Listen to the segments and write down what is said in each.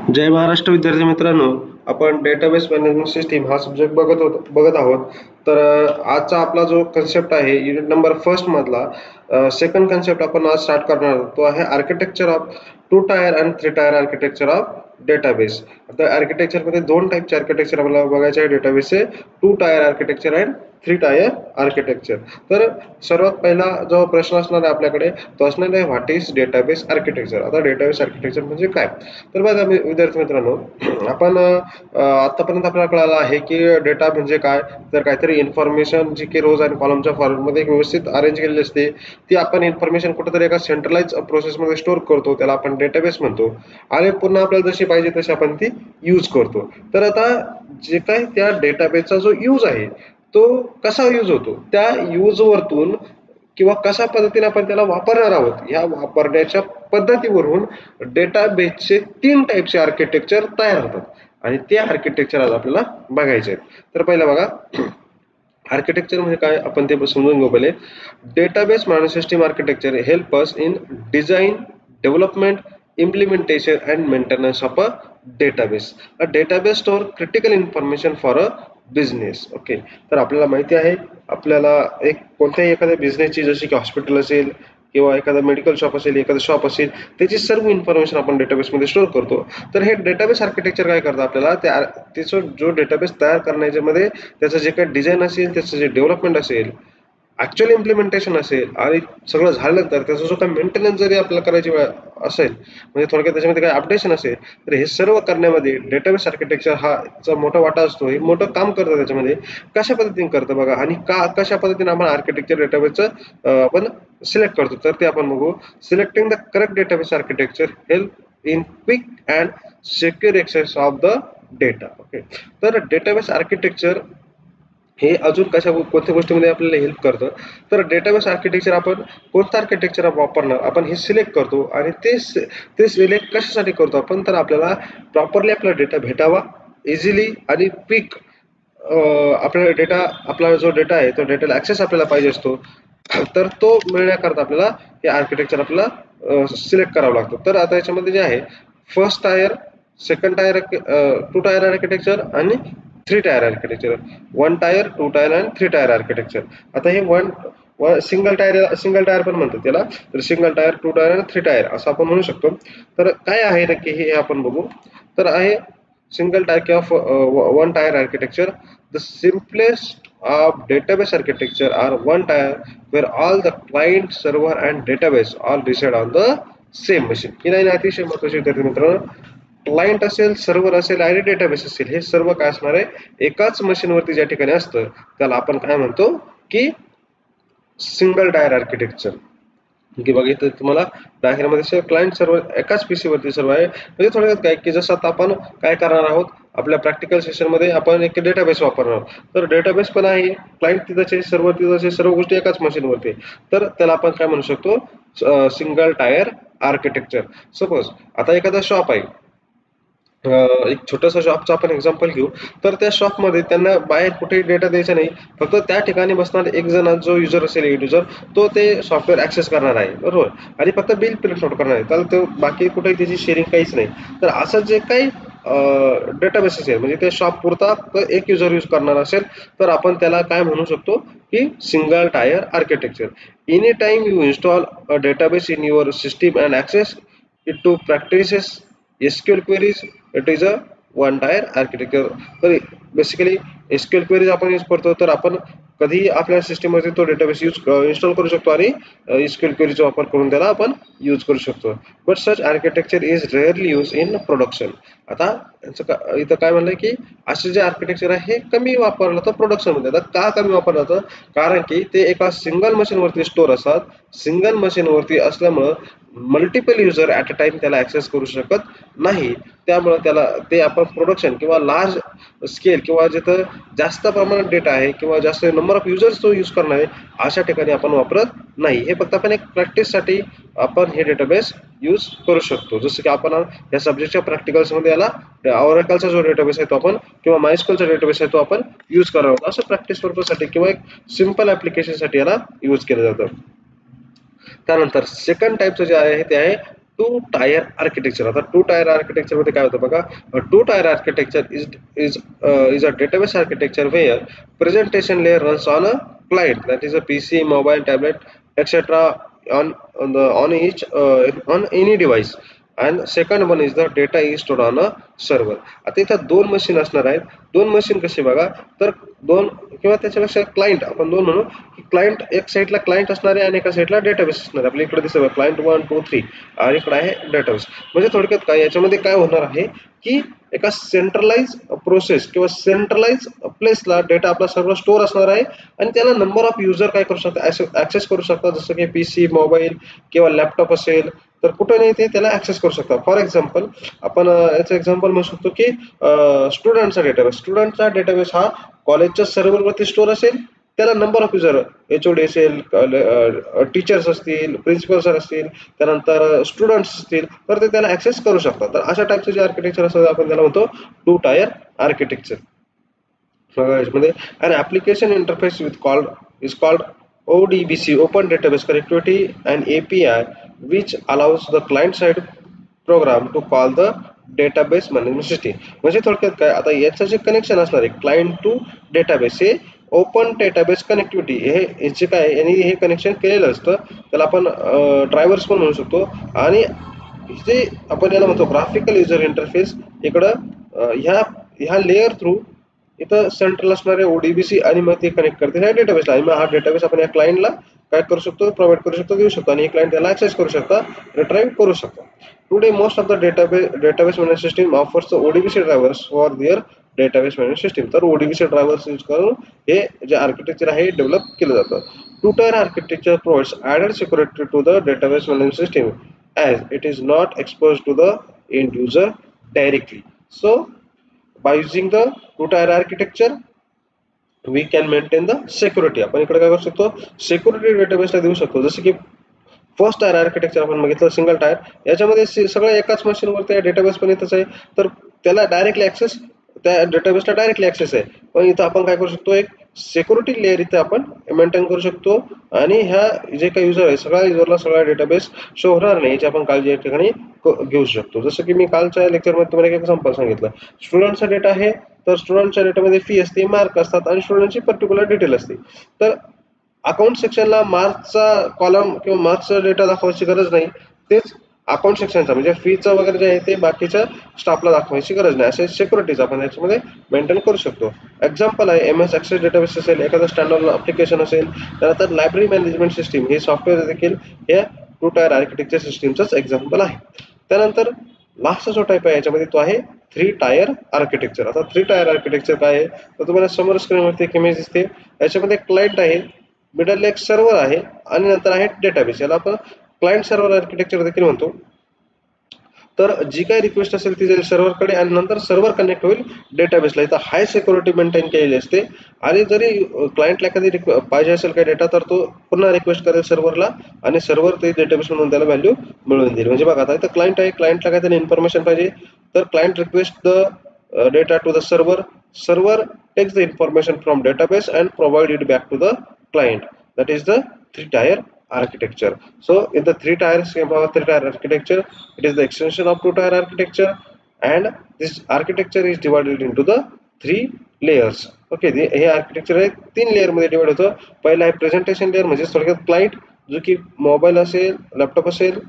जय महाराष्ट्र विद्यार्थी मित्रांनो, आपण डेटाबेस मॅनेजमेंट सिस्टीम हा सब्जेक्ट बघत आहोत. तर आजचा आपला जो कन्सेप्ट आहे युनिट नंबर फर्स्ट मधला सेकंड कन्सेप्ट आपण आज स्टार्ट करणार आहोत. तो आहे आर्किटेक्चर ऑफ 2 टायर आणि 3 टायर आर्किटेक्चर ऑफ डेटाबेस. आता आर्किटेक्चर मध्ये दोन टाइपचे आर्किटेक्चर आपल्याला बघायचे आहे डेटाबेसचे, 2 टायर आर्किटेक्चर आणि 3 टायर आर्किटेक्चर. तर सर्वात पहिला जो प्रश्न असणार आहे आपल्याकडे तो असणार आहे व्हॉट इज डेटाबेस आर्किटेक्चर. आता डेटाबेस आर्किटेक्चर म्हणजे काय? तर बघा विद्यार्थी मित्रांनो, आपण आतापर्यंत आपल्याला कळालं आहे की डेटा म्हणजे काय, तर काहीतरी इन्फॉर्मेशन जी की रोज आणि कॉलमच्या फॉर्ममध्ये व्यवस्थित अरेंज केलेली असते, ती आपण इन्फॉर्मेशन कुठेतरी एका सेंट्रलाइज प्रोसेसमध्ये स्टोअर करतो, त्याला आपण डेटाबेस म्हणतो. आणि पुन्हा आपल्याला जशी पाहिजे तशी आपण ती यूज करतो. तर आता जे काही त्या डेटाबेसचा जो यूज आहे तो कसा यूज होतो, त्या यूज वरतून किंवा कशा पद्धतीने आपण त्याला वापरणार आहोत या वापरण्याच्या पद्धतीवरून डेटाबेसचे 3 टाइपचे आर्किटेक्चर तयार होतात आणि ते आर्किटेक्चर आज आपल्याला बघायचे आहेत. तर पहिलं बघा, आर्किटेक्चर म्हणजे काय आपण ते समजून घेऊ. पहिले database management system architecture help us in design, development, implementation and maintenance of a database. A database store critical information for a business. Okay, तर आपल्याला माहिती आहे, आपल्याला कोणत्याही एखाद्या बिझनेसची जशी की हॉस्पिटल असेल किंवा एखादा मेडिकल शॉप असेल, एखादा शॉप असेल, त्याची सर्व इन्फॉर्मेशन आपण डेटाबेसमध्ये स्टोअर करतो. तर हे डेटाबेस आर्किटेक्चर काय करतं आपल्याला, त्याचा जो डेटाबेस तयार करण्याच्यामध्ये त्याचं जे काही डिझाईन असेल, त्याचं जे डेव्हलपमेंट असेल, ऍक्च्युअल इम्प्लिमेंटेशन असेल आणि सगळं झाल्यानंतर त्याचा जो काही मेंटेनन्स जरी आपल्याला करायची असेल, म्हणजे थोडक्यात त्याच्यामध्ये काही अपडेशन असेल, तर हे सर्व करण्यामध्ये डेटाबेस आर्किटेक्चर हा मोठा वाटा असतो. हे मोठं काम करतं त्याच्यामध्ये. कशा पद्धतीने करतं बघा, आणि कशा पद्धतीने आपण आर्किटेक्चर डेटाबेसचं आपण सिलेक्ट करतो तर ते आपण बघू. Selecting the correct database architecture help in quick and secure access of the data. Okay, तर डेटाबेस आर्किटेक्चर हे अजून कोणत्या गोष्टीमध्ये आपल्याला हेल्प करतं, तर डेटाबेस आर्किटेक्चर आपण कोणतं आर्किटेक्चर वापरणार आपण हे सिलेक्ट करतो. आणि ते सिलेक्ट कशासाठी करतो आपण, तर आपल्याला प्रॉपरली आपला डेटा भेटावा, इझिली आणि क्विक आपला जो डेटा आहे तो डेटाला ऍक्सेस आपल्याला पाहिजे असतो. तर तो मिळण्याकरता आपल्याला हे आर्किटेक्चर आपल्याला सिलेक्ट करावं लागतं. तर आता याच्यामध्ये जे आहे first tier, second tier, 2 tier architecture आणि 3 टायर आर्किटेक्चर, 1 टायर, 2 टायर आणि 3 टायर आर्किटेक्चर. आता हे सिंगल टायर पण म्हणतात त्याला. तर सिंगल टायर, 2 टायर आणि 3 टायर असं आपण म्हणू शकतो. तर काय आहे नक्की हे आपण बघू. तर आहे सिंगल टायर किंवा 1 tier architecture. The simplest of database architecture are one tier where all the client, server and database all reside on the same machine. He line अतिशय महत्त्वाची विद्यार्थी मित्रांनो. क्लायंट असेल, सर्व्हर असेल आणि डेटाबेस असेल, हे सर्व काय असणार आहे, एकाच मशीनवरती ज्या ठिकाणी असतं त्याला आपण काय म्हणतो की सिंगल टायर आर्किटेक्चर. की बघितलं तुम्हाला डायग्राममध्ये क्लायंट सर्व्हर एकाच पीसी वरती सर्व आहे. म्हणजे थोडक्यात काय की जसं आता आपण काय करणार आहोत, आपल्या प्रॅक्टिकल सेशन मध्ये आपण एक डेटाबेस वापरणार आहोत. तर डेटाबेस पण आहे, क्लायंट तिथंचे, सर्व्हर तिथंचे, सर्व गोष्टी एकाच मशीन वरती. तर त्याला आपण काय म्हणू शकतो, सिंगल टायर आर्किटेक्चर. सपोज आता एखादा शॉप आहे, एक छोटासा शॉपचा आपण एक्झाम्पल घेऊ. तर त्या शॉपमध्ये त्यांना बाहेर कुठेही डेटा द्यायचा नाही, फक्त त्या ठिकाणी बसणार एक जण जो युजर असेल, एंड युजर, तो ते सॉफ्टवेअर ऍक्सेस करणार आहे, बरोबर, आणि फक्त बिल प्रिंट आउट करणार आहे, त्याला तो बाकी कुठेही त्याची शेअरिंग काहीच नाही. तर असं जे काही डेटाबेस असेल, म्हणजे ते शॉप पुरता एक युजर यूज करणार असेल, तर आपण त्याला काय म्हणू शकतो की single tier architecture. Any time you install a database in your system and access it to practices SQL queries, it is a one tier architecture. तर बेसिकली SQL queries आपण यूज करतो, तर आपण कधीही आपल्या सिस्टम मध्ये तो डेटाबेस इन्स्टॉल करू शकतो आणि SQL queryचा वापर करून त्याला आपण यूज करू शकतो. But such architecture is rarely use in production. आता इथं काय म्हणलंय की असे जे आर्किटेक्चर आहे हे कमी वापरलं जातं प्रोडक्शन मध्ये. आता का कमी वापरलं जातं, कारण की ते एका सिंगल मशीन वरती स्टोअर असतात. सिंगल मशीन वरती असल्यामुळं multiple user at a time त्याला ऍक्सेस करू शकत नाही. त्यामुळे त्याला ते आपण प्रोडक्शन किंवा लार्ज स्केल किंवा जिथं जास्त प्रमाणात डेटा आहे किंवा जास्त नंबर ऑफ युजर्स तो यूज करणार आहे, अशा ठिकाणी आपण वापरत नाही. हे फक्त आपण एक प्रॅक्टिससाठी आपण हे डेटाबेस यूज करू शकतो. जसं की आपण या सब्जेक्टच्या प्रॅक्टिकल्स मध्ये याला ऑरेकलचा जो डेटाबेस आहे तो आपण, किंवा मायस्क्यूएलचा डेटाबेस आहे तो आपण यूज करावा, असं प्रॅक्टिस पर्पजसाठी किंवा एक सिंपल ऍप्लिकेशनसाठी याला यूज केलं जातं. त्यानंतर सेकंड टाइपचं जे आहे ते आहे टू टायर आर्किटेक्चर. आता टू टायर आर्किटेक्चर मध्ये काय होतं बघा. Two tier architecture is a database architecture where presentation layer runs on a client, that is a PC, mobile, tablet, etc. on each on any device, and second one is the data is stored on a server. आता इथं दोन machine असणार आहेत. दोन machine कशी बघा, तर दोन किंवा त्याच्यापेक्षा क्लायंट आपण दोन म्हणू की क्लायंट एक साईडला क्लायंट असणार आहे आणि एका साईडला डेटाबेस असणार आहे. आपल्या इकडे दिसत क्लायंट 1 2 3 आणि इकडे आहे डेटाबेस. म्हणजे थोडक्यात काय याच्यामध्ये काय होणार आहे की एका सेंट्रलाइज प्रोसेस किंवा सेंट्रलाइज प्लेसला डेटा आपला सर्व स्टोअर असणार आहे आणि त्याला नंबर ऑफ युजर काय करू शकतात, ऍक्सेस करू शकतात. जसं की पीसी, मोबाईल किंवा लॅपटॉप असेल तर कुठे नाही ते त्याला ऍक्सेस करू शकतात. फॉर एक्झाम्पल आपण याचं एक्झाम्पल म्हणू शकतो की स्टुडंटचा डेटाबेस हा कॉलेजच्या सर्व्हरवरती स्टोअर असेल. त्याला नंबर ऑफ युजर एचओडी असेल, टीचर्स असतील, प्रिन्सिपल सर असतील, त्यानंतर स्टुडंट्स असतील तर ते त्याला ऍक्सेस करू शकतात. तर अशा टाईपचे जे आर्किटेक्चर असतं आपण त्याला म्हणतो टू टायर आर्किटेक्चर. याच्यामध्ये an application interface is called ODBC, Open Database Connectivity, and API which allows the client side program to call the database management system. म्हणजे थोडक्यात काय, आता याचं जे कनेक्शन असणार आहे क्लायंट टू डेटाबेस हे ओपन डेटाबेस कनेक्टिव्हिटी हे जे काय यांनी हे कनेक्शन केलेलं असतं. त्याला आपण ड्रायव्हर्स पण म्हणू शकतो. आणि जे आपण याला म्हणतो ग्राफिकल युजर इंटरफेस इकडं ह्या लेअर थ्रू इथं सेंट्रल असणारे ओडीबीसी आणि मग ते कनेक्ट करते ह्या डेटाबेसला. आणि मग हा डेटाबेस आपण या क्लायंटला काय करू शकतो, प्रोव्हाइड करू शकतो, देऊ शकतो. आणि हे क्लायंट त्याला ऍक्सेस करू शकता, रिट्राईव्ह करू शकतो. Today most of the database management system offers ODBC drivers for their database management system. तर ओडीबीसी ड्रायव्हर्स यूज करून हे जे आर्किटेक्चर आहे डेव्हलप केलं जातं. Two tier architecture provides added security to the database management system as it is not exposed to the end user directly. So by using the two tier architecture we can maintain the security. आपण इकडे काय करू शकतो, security डेटाबेसला देऊ शकतो. जसं की first tier architecture आपण बघितलं सिंगल टायर, याच्यामध्ये सगळं एकाच मशीनवरती डेटाबेस पण येतच आहे. तर त्याला डायरेक्टली ऍक्सेस, त्या डेटाबेसला डायरेक्टली ऍक्सेस आहे. पण इथं आपण काय करू शकतो, एक सिक्युरिटी लेअर इथे आपण मेंटेन करू शकतो. आणि ह्या जे काही युजर आहे सगळ्या युजरला सगळा डेटाबेस शो होणार नाही याची आपण काळजी या ठिकाणी घेऊ शकतो. जसं की मी कालच्या लेक्चरमध्ये तुम्हाला एक एक्झाम्पल सांगितलं. स्टुडंटचा डेटा आहे तर स्टुडंटच्या डेटामध्ये फी असते, मार्क असतात आणि स्टुडंटची पर्टिक्युलर डिटेल असते. तर अकाउंट सेक्शनला मार्क्सचा कॉलम किंवा मार्क्सचा डेटा दाखवायची गरज नाही. तेच अकाउंट सेक्शनचा म्हणजे फीचा वगैरे जे आहे ते बाकीच्या स्टाफला दाखवायची गरज नाही. असे सिक्युरिटीज आपण याच्यामध्ये मेंटेन करू शकतो. एक्झाम्पल आहे MS ऍक्सेस डेटाबेस असेल, एखादं स्टँडर्ड ऍप्लिकेशन असेल, त्यानंतर लायब्ररी मॅनेजमेंट सिस्टीम हे सॉफ्टवेअर देखील हे टू टायर आर्किटेक्चर सिस्टीमचंच एक्झाम्पल आहे. त्यानंतर लास्टचा जो टाईप आहे याच्यामध्ये तो आहे थ्री टायर आर्किटेक्चर. आता थ्री टायर आर्किटेक्चर काय आहे तर तुम्हाला समोर स्क्रीनवरती एक इमेज दिसते. याच्यामध्ये क्लायंट आहे, मिडल एक सर्व्हर आहे आणि नंतर आहे डेटाबेस. याला आपण क्लायंट सर्व्हर आर्किटेक्चर देखील म्हणतो. तर जी काही रिक्वेस्ट असेल ती जाईल सर्व्हरकडे आणि नंतर सर्व्हर कनेक्ट होईल डेटाबेसला. इथं हाय सिक्युरिटी मेंटेन केलेली असते. आणि जरी क्लायंटला एखादी पाहिजे असेल काही डेटा तर तो पुन्हा रिक्वेस्ट करेल सर्व्हरला आणि सर्व्हर ते डेटाबेस म्हणून त्याला व्हॅल्यू मिळवून देईल. म्हणजे बघा आता इथं क्लायंट आहे, क्लायंटला काहीतरी इन्फॉर्मेशन पाहिजे तर client request the data to the server. Server takes the information from database and provide it back to the client. That is the three-tier architecture. So in the three-tier architecture, it is the extension of two-tier architecture, and this architecture is divided into the three layers. Okay, हे architecture आहे तीन layer मध्ये divide होतं. पहिला आहे presentation layer म्हणजे थोडक्यात client जो की मोबाईल असेल, लॅपटॉप असेल,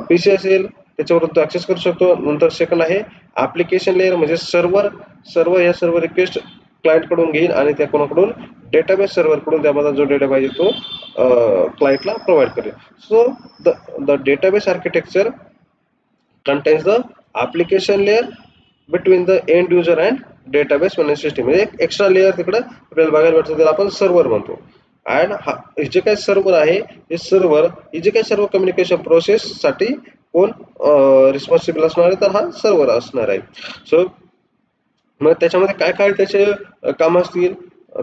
पीसी असेल त्याच्यावरून तो ऍक्सेस करू शकतो. नंतर सेकंड आहे ऍप्लिकेशन लेअर म्हणजे सर्व्हर या सर्व रिक्वेस्ट क्लायंट कडून घेईल आणि त्या कोणाकडून डेटाबेस सर्व्हर कडून त्यामध्ये जो डेटा पाहिजे तो क्लायंटला प्रोव्हाइड करेल. So the database architecture contains the application layer between the end user and database management system. म्हणजे एक एक्स्ट्रा लेअर तिकडे आपल्याला बघायला भेटतो, त्याला आपण सर्व्हर म्हणतो. आणि जे काही सर्व्हर आहे हे सर्व्हर ही जे काही सर्व कम्युनिकेशन प्रोसेस साठी कोण रिस्पॉन्सिबल असणार आहे तर हा सर्व्हर असणार आहे. सो मग त्याच्यामध्ये काय काय त्याचे काम असतील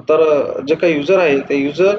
तर जे काही युजर आहे ते युजर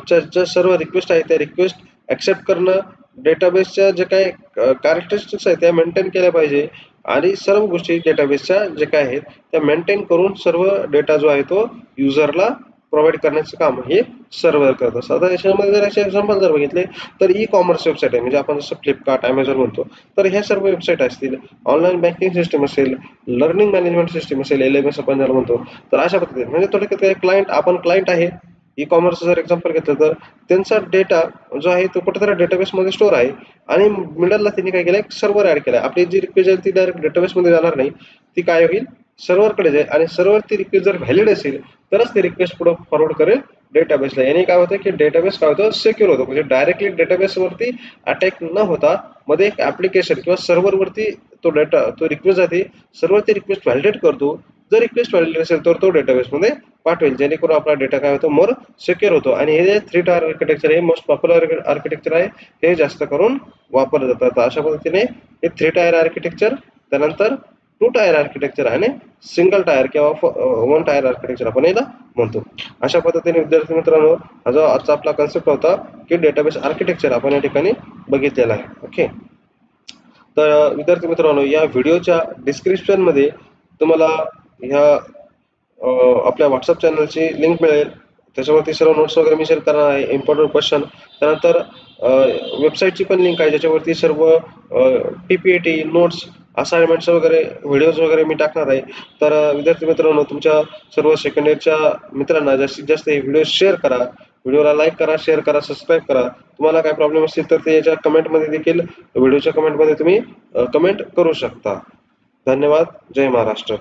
ज्या सर्व रिक्वेस्ट आहे त्या रिक्वेस्ट ऍक्सेप्ट करणं, डेटाबेसच्या जे काही कॅरेक्टरिस्टिक्स आहेत त्या मेंटेन केल्या पाहिजे आणि सर्व गोष्टी डेटाबेसच्या जे काय आहेत त्या मेंटेन करून सर्व डेटा जो आहे तो युजरला प्रोव्हाइड करण्याचं काम हे सर्व्हर करत असतं. आता याच्यामध्ये जर असे एक्झाम्पल जर बघितले तर ई कॉमर्स वेबसाईट आहे, म्हणजे आपण जसं फ्लिपकार्ट, अमेझॉन म्हणतो, तर ह्या सर्व वेबसाईट असतील, ऑनलाईन बँकिंग सिस्टम असेल, लर्निंग मॅनेजमेंट सिस्टम असेल, LMS आपण ज्याला म्हणतो, तर अशा पद्धतीने म्हणजे थोडक्यात क्लायंट, आपण क्लायंट आहे. ई कॉमर्स जर एक्झाम्पल घेतलं तर त्यांचा डेटा जो आहे तो कुठेतरी डेटाबेसमध्ये स्टोअर आहे आणि मिडलला त्यांनी काय केलं, सर्व्हर ऍड केला. आपली जी रिक्वेस्ट आहे ती डायरेक्ट डेटाबेसमध्ये जाणार नाही, ती काय होईल, सर्व्हरकडे जाईल आणि सर्व्हर ती रिक्वेस्ट जर व्हॅलिड असेल तरच ती रिक्वेस्ट पुढे फॉरवर्ड करेल डेटाबेसला. याने काय होतं की डेटाबेस काय होतं, सिक्युअर होतं, म्हणजे डायरेक्टली डेटाबेसवरती अटॅक न होता मध्ये एक ऍप्लिकेशन किंवा सर्व्हरवरती तो डेटा, तो रिक्वेस्ट जाते, सर्व्हर ती रिक्वेस्ट व्हॅलिडेट करतो. जर रिक्वेस्ट व्हॅलिडेट असेल तर तो डेटाबेसमध्ये पाठवेल, जेणेकरून आपला डेटा काय होतो, मोर सिक्युअर होतो. आणि हे जे 3 टायर आर्किटेक्चर हे मोस्ट पॉप्युलर आर्किटेक्चर आहे, हे जास्त करून वापरलं जातं. अशा पद्धतीने हे 3 टायर आर्किटेक्चर, त्यानंतर 2 टायर आर्किटेक्चर आणि सिंगल टायर किंवा 1 टायर आर्किटेक्चर आपण याला म्हणतो. अशा पद्धतीने विद्यार्थी मित्रांनो, हा जो आजचा आपला कन्सेप्ट होता की डेटाबेस आर्किटेक्चर आपण या ठिकाणी बघितलेला आहे. ओके, तर विद्यार्थी मित्रांनो, या व्हिडिओच्या डिस्क्रिप्शन मध्ये तुम्हाला ह्या आपल्या व्हॉट्सअप चॅनलची लिंक मिळेल. त्याच्यावरती सर्व नोट्स वगैरे मी शेअर करणार आहे, इम्पॉर्टंट क्वेश्चन. त्यानंतर वेबसाईटची पण लिंक आहे, ज्याच्यावरती सर्व PPT नोट्स, असाइनमेंट्स वगैरे, व्हिडिओज वगैरे मी टाकणार आहे. तर विद्यार्थी मित्रांनो, तुमच्या सर्व सेकंड इयरच्या मित्रांना जास्तीत जास्त हे व्हिडिओ शेअर करा, व्हिडिओला लाईक करा, शेअर करा, सबस्क्राईब करा. तुम्हाला काय प्रॉब्लेम असतील तर ते याच्या कमेंटमध्ये देखील, व्हिडिओच्या कमेंटमध्ये तुम्ही कमेंट करू शकता. धन्यवाद. जय महाराष्ट्र.